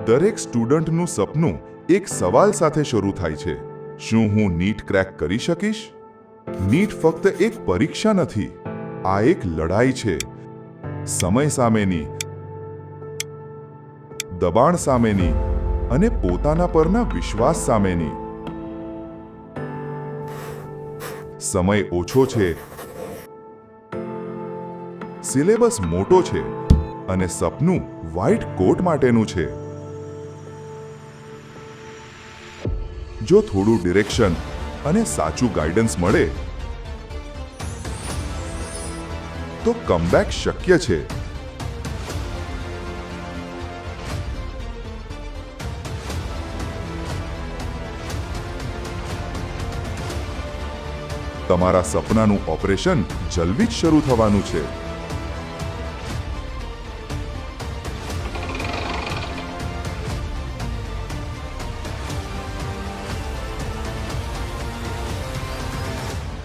દરેક સ્ટુડન્ટનું સપનું એક સવાલ સાથે શરૂ થાય છે, શું હું નીટ ક્રેક કરી શકીશ? નીટ ફક્ત એક પરીક્ષા નથી, આ એક લડાઈ છે. સમય સામેની, દબાણ સામેની અને પોતાના પરના વિશ્વાસ સામેની. સમય ઓછો છે, સિલેબસ મોટો છે અને સપનું વ્હાઇટ કોટ માટેનું છે. જો થોડું ડિરેક્શન અને સાચું ગાઈડન્સ મળે તો કમબેક શક્ય છે. તમારા સપનાનું ઓપરેશન જલ્દી જ શરૂ થવાનું છે.